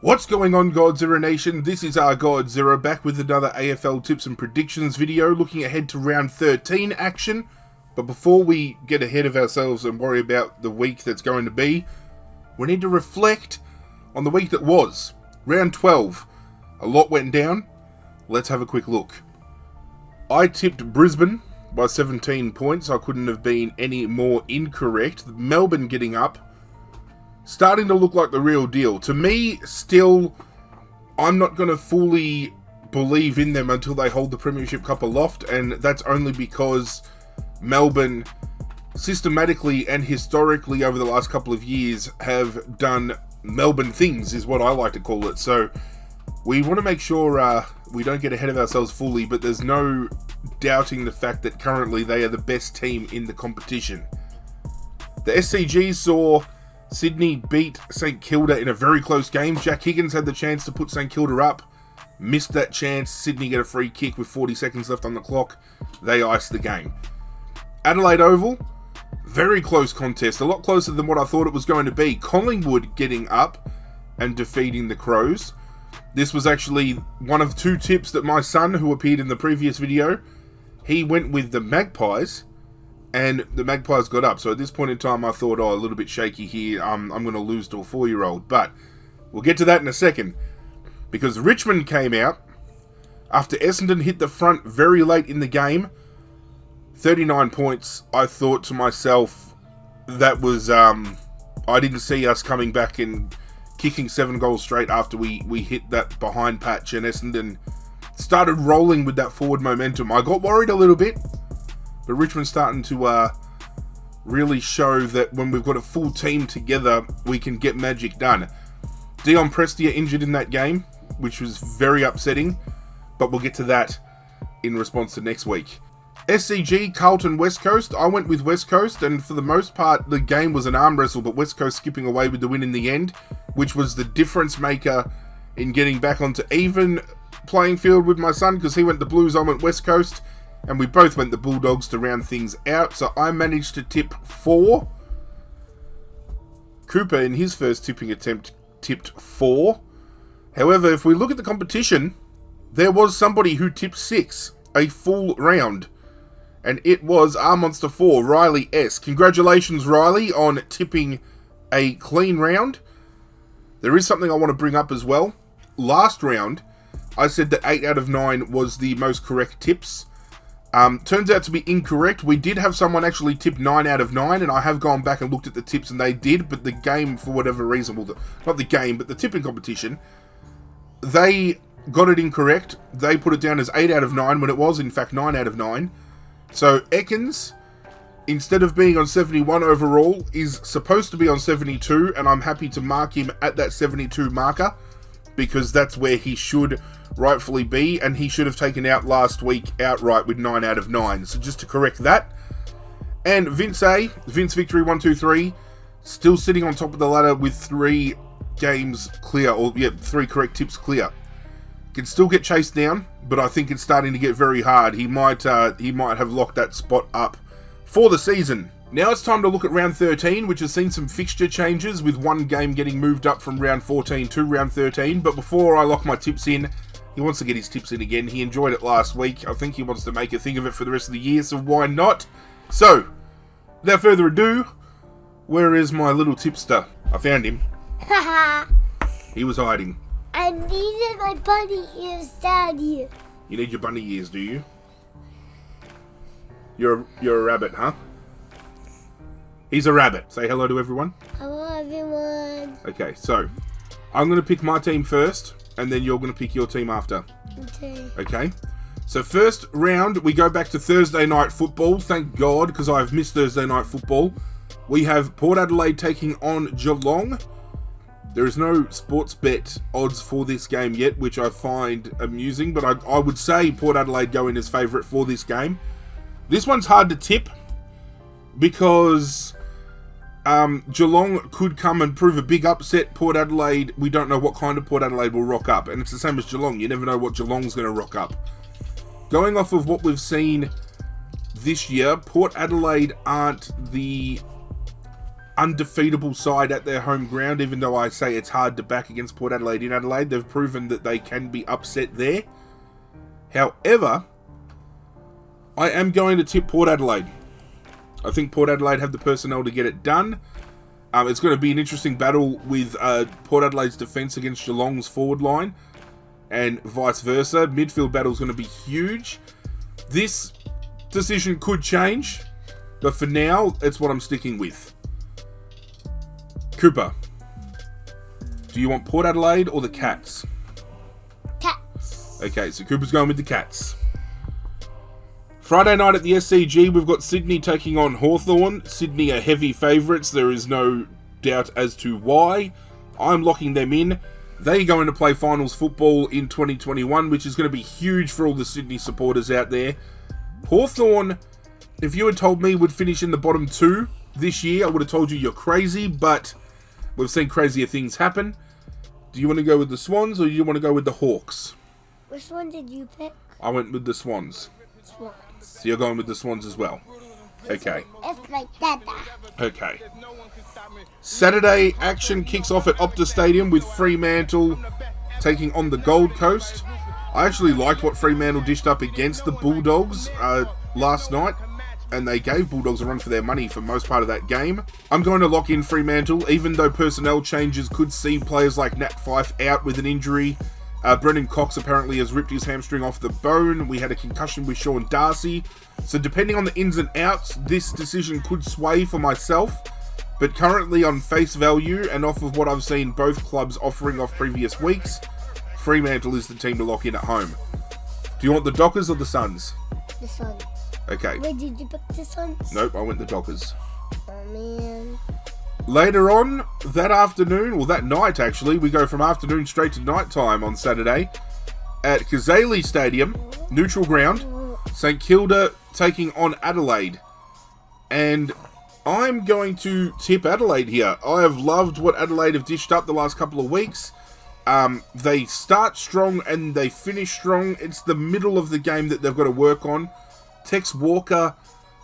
What's going on, Godzirra Nation? This is Arghgodzirra back with another AFL tips and predictions video looking ahead to round 13 action. But before we get ahead of ourselves and worry about the week that's going to be, we need to reflect on the week that was. Round 12. A lot went down. Let's have a quick look. I tipped Brisbane by 17 points. I couldn't have been any more incorrect. Melbourne getting up. Starting to look like the real deal. To me, still, I'm not going to fully believe in them until they hold the Premiership Cup aloft, and that's only because Melbourne, systematically and historically over the last couple of years, have done Melbourne things, is what I like to call it. So we want to make sure we don't get ahead of ourselves fully, but there's no doubting the fact that currently they are the best team in the competition. The SCG saw Sydney beat St Kilda in a very close game. Jack Higgins had the chance to put St Kilda up. Missed that chance. Sydney get a free kick with 40 seconds left on the clock. They iced the game. Adelaide Oval, very close contest. A lot closer than what I thought it was going to be. Collingwood getting up and defeating the Crows. This was actually one of two tips that my son, who appeared in the previous video, he went with the Magpies. And the Magpies got up. So at this point in time, I thought, a little bit shaky here. I'm going to lose to a 4-year-old. But we'll get to that in a second. Because Richmond came out after Essendon hit the front very late in the game. 39 points. I thought to myself, that was... I didn't see us coming back and kicking 7 goals straight after we hit that behind patch. And Essendon started rolling with that forward momentum. I got worried a little bit. But Richmond's starting to really show that when we've got a full team together, we can get magic done. Dion Prestia injured in that game, which was very upsetting. But we'll get to that in response to next week. SCG, Carlton, West Coast. I went with West Coast, and for the most part, the game was an arm wrestle, but West Coast skipping away with the win in the end, which was the difference maker in getting back onto even playing field with my son, because he went the Blues, I went West Coast. And we both went the Bulldogs to round things out. So I managed to tip 4. Cooper, in his first tipping attempt, tipped 4. However, if we look at the competition, there was somebody who tipped 6. A full round. And it was our Monster 4, Riley S. Congratulations, Riley, on tipping a clean round. There is something I want to bring up as well. Last round, I said that 8 out of 9 was the most correct tips. Turns out to be incorrect. We did have someone actually tip 9 out of 9, and I have gone back and looked at the tips, and they did, but the game, for whatever reason, not the game, but the tipping competition, they got it incorrect. They put it down as 8 out of 9, when it was, in fact, 9 out of 9. So, Ekins, instead of being on 71 overall, is supposed to be on 72, and I'm happy to mark him at that 72 marker, because that's where he should rightfully be, and he should have taken out last week outright with 9 out of 9. So just to correct that. And Vince Victory 123, still sitting on top of the ladder with 3 games clear, 3 correct tips clear. Can still get chased down, but I think it's starting to get very hard. He might have locked that spot up for the season. Now it's time to look at round 13, which has seen some fixture changes, with one game getting moved up from round 14 to round 13. But before I lock my tips in, he wants to get his tips in again. He enjoyed it last week. I think he wants to make a thing of it for the rest of the year, so why not? So, without further ado, where is my little tipster? I found him. He was hiding. I needed my bunny ears down here. You need your bunny ears, do you? You're a rabbit, huh? He's a rabbit. Say hello to everyone. Hello, everyone. Okay, so I'm going to pick my team first, and then you're going to pick your team after. Okay. So first round, we go back to Thursday night football. Thank God, because I've missed Thursday night football. We have Port Adelaide taking on Geelong. There is no sports bet odds for this game yet, which I find amusing, but I would say Port Adelaide go in as favourite for this game. This one's hard to tip, because Geelong could come and prove a big upset. Port Adelaide, we don't know what kind of Port Adelaide will rock up. And it's the same as Geelong. You never know what Geelong's going to rock up. Going off of what we've seen this year, Port Adelaide aren't the undefeatable side at their home ground, even though I say it's hard to back against Port Adelaide in Adelaide. They've proven that they can be upset there. However, I am going to tip Port Adelaide. I think Port Adelaide have the personnel to get it done. It's going to be an interesting battle with Port Adelaide's defence against Geelong's forward line, and vice versa. Midfield battle is going to be huge. This decision could change, but for now, it's what I'm sticking with. Cooper, do you want Port Adelaide or the Cats? Cats. Okay, so Cooper's going with the Cats. Friday night at the SCG, we've got Sydney taking on Hawthorn. Sydney are heavy favourites. There is no doubt as to why. I'm locking them in. They're going to play finals football in 2021, which is going to be huge for all the Sydney supporters out there. Hawthorn, if you had told me would finish in the bottom 2 this year, I would have told you you're crazy, but we've seen crazier things happen. Do you want to go with the Swans or do you want to go with the Hawks? Which one did you pick? I went with the Swans. Swans. So you're going with the Swans as well. Okay. It's like that. Okay. Saturday action kicks off at Optus Stadium with Fremantle taking on the Gold Coast. I actually liked what Fremantle dished up against the Bulldogs last night, and they gave Bulldogs a run for their money for most part of that game. I'm going to lock in Fremantle, even though personnel changes could see players like Nat Fyfe out with an injury. Brendan Cox apparently has ripped his hamstring off the bone. We had a concussion with Sean Darcy. So depending on the ins and outs, this decision could sway for myself. But currently on face value and off of what I've seen both clubs offering off previous weeks, Fremantle is the team to lock in at home. Do you want the Dockers or the Suns? The Suns. Okay. Wait, did you pick the Suns? Nope, I went the Dockers. Oh, man. Later on that afternoon, well that night actually, we go from afternoon straight to night time on Saturday at Kazali Stadium, neutral ground, St Kilda taking on Adelaide. And I'm going to tip Adelaide here. I have loved what Adelaide have dished up the last couple of weeks. They start strong and they finish strong. It's the middle of the game that they've got to work on. Tex Walker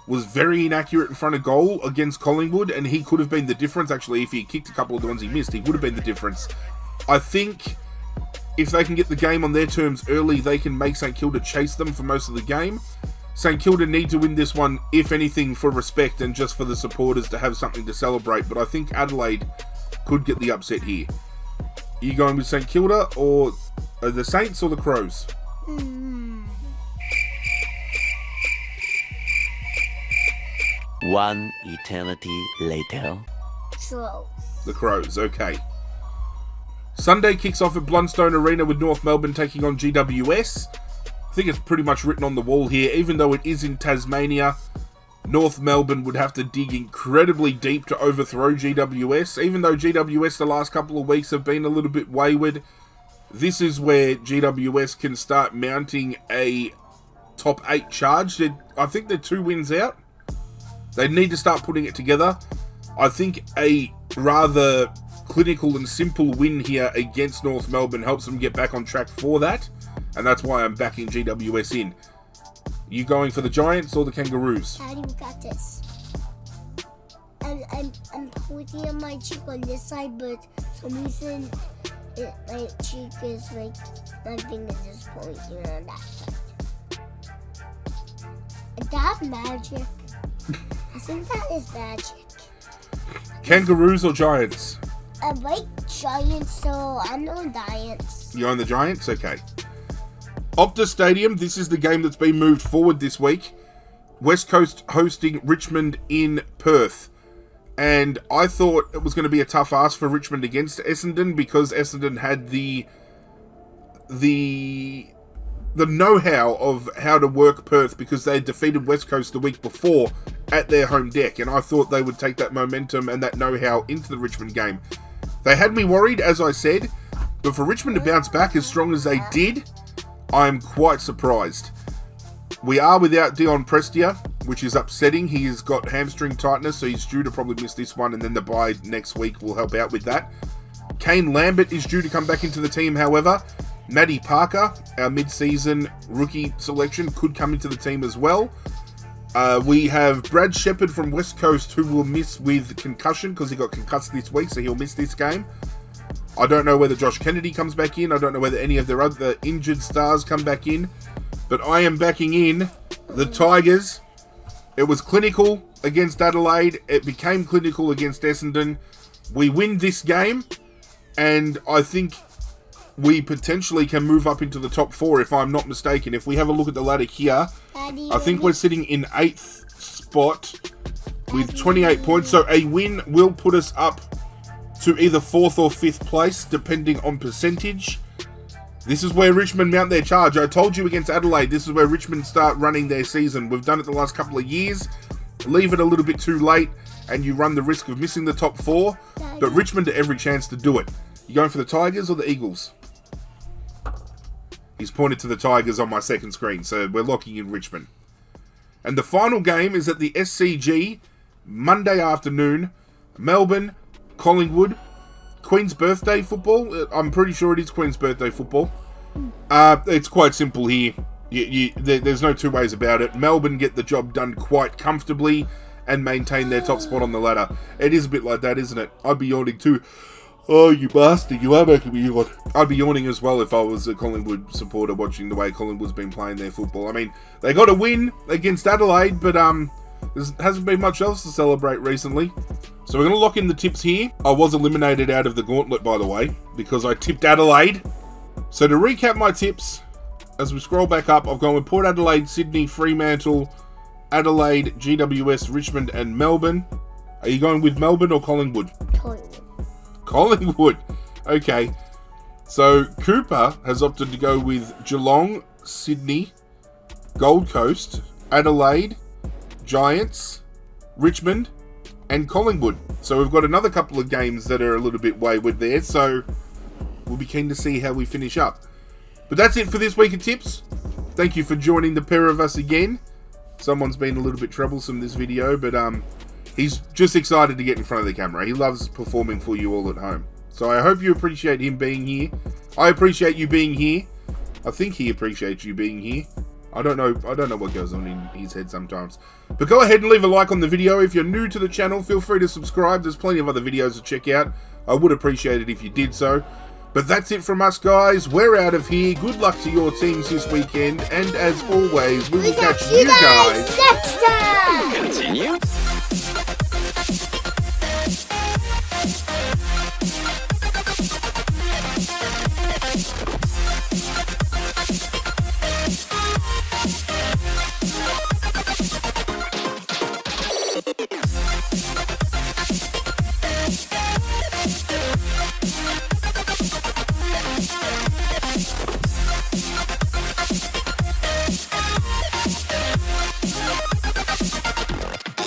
was very inaccurate in front of goal against Collingwood, and he could have been the difference. Actually, if he had kicked a couple of the ones he missed, he would have been the difference. I think if they can get the game on their terms early, they can make St Kilda chase them for most of the game. St Kilda need to win this one, if anything, for respect and just for the supporters to have something to celebrate. But I think Adelaide could get the upset here. Are you going with St Kilda or the Saints or the Crows? One eternity later. Crows. The Crows, okay. Sunday kicks off at Blundstone Arena with North Melbourne taking on GWS. I think it's pretty much written on the wall here. Even though it is in Tasmania, North Melbourne would have to dig incredibly deep to overthrow GWS. Even though GWS the last couple of weeks have been a little bit wayward, this is where GWS can start mounting a top 8 charge. I think they're 2 wins out. They need to start putting it together. I think a rather clinical and simple win here against North Melbourne helps them get back on track for that. And that's why I'm backing GWS in. You going for the Giants or the Kangaroos? Daddy, we got this. I'm pointing on my cheek on this side, but for some reason my cheek is like, my finger is pointing on that side. Is that magic? I think that is magic. Kangaroos or Giants? I like Giants, so I'm on Giants. You're on the Giants? Okay. Optus Stadium, this is the game that's been moved forward this week. West Coast hosting Richmond in Perth. And I thought it was going to be a tough ask for Richmond against Essendon because Essendon had the know-how of how to work Perth because they had defeated West Coast the week before at their home deck, and I thought they would take that momentum and that know-how into the Richmond game. They had me worried, as I said, but for Richmond to bounce back as strong as they did, I'm quite surprised. We are without Dion Prestia, which is upsetting. He has got hamstring tightness, so he's due to probably miss this one, and then the bye next week will help out with that. Kane Lambert is due to come back into the team, however. Maddie Parker, our mid-season rookie selection, could come into the team as well. We have Brad Shepherd from West Coast who will miss with concussion because he got concussed this week, so he'll miss this game. I don't know whether Josh Kennedy comes back in. I don't know whether any of their other injured stars come back in. But I am backing in the Tigers. It was clinical against Adelaide. It became clinical against Essendon. We win this game, and I think we potentially can move up into the top 4 if I'm not mistaken. If we have a look at the ladder here, I think we're sitting in 8th spot with 28 points. So a win will put us up to either 4th or 5th place, depending on percentage. This is where Richmond mount their charge. I told you against Adelaide, this is where Richmond start running their season. We've done it the last couple of years. Leave it a little bit too late, and you run the risk of missing the top 4. But Richmond have every chance to do it. You going for the Tigers or the Eagles? He's pointed to the Tigers on my second screen, so we're locking in Richmond. And the final game is at the SCG, Monday afternoon. Melbourne, Collingwood, Queen's Birthday football. I'm pretty sure it is Queen's Birthday football. It's quite simple here. There's no two ways about it. Melbourne get the job done quite comfortably and maintain their top spot on the ladder. It is a bit like that, isn't it? I'd be yawning too. Oh, you bastard, you are making me yawn. I'd be yawning as well if I was a Collingwood supporter watching the way Collingwood's been playing their football. I mean, they got a win against Adelaide, but there hasn't been much else to celebrate recently. So we're going to lock in the tips here. I was eliminated out of the gauntlet, by the way, because I tipped Adelaide. So to recap my tips, as we scroll back up, I've gone with Port Adelaide, Sydney, Fremantle, Adelaide, GWS, Richmond, and Melbourne. Are you going with Melbourne or Collingwood? Collingwood. Okay. So Cooper has opted to go with Geelong, Sydney, Gold Coast, Adelaide, Giants, Richmond, and Collingwood. So we've got another couple of games that are a little bit wayward there. So we'll be keen to see how we finish up. But that's it for this week of tips. Thank you for joining the pair of us again. Someone's been a little bit troublesome this video, but he's just excited to get in front of the camera. He loves performing for you all at home. So I hope you appreciate him being here. I appreciate you being here. I think he appreciates you being here. I don't know what goes on in his head sometimes. But go ahead and leave a like on the video. If you're new to the channel, feel free to subscribe. There's plenty of other videos to check out. I would appreciate it if you did so. But that's it from us, guys. We're out of here. Good luck to your teams this weekend. And as always, we will catch you guys next time. Continue.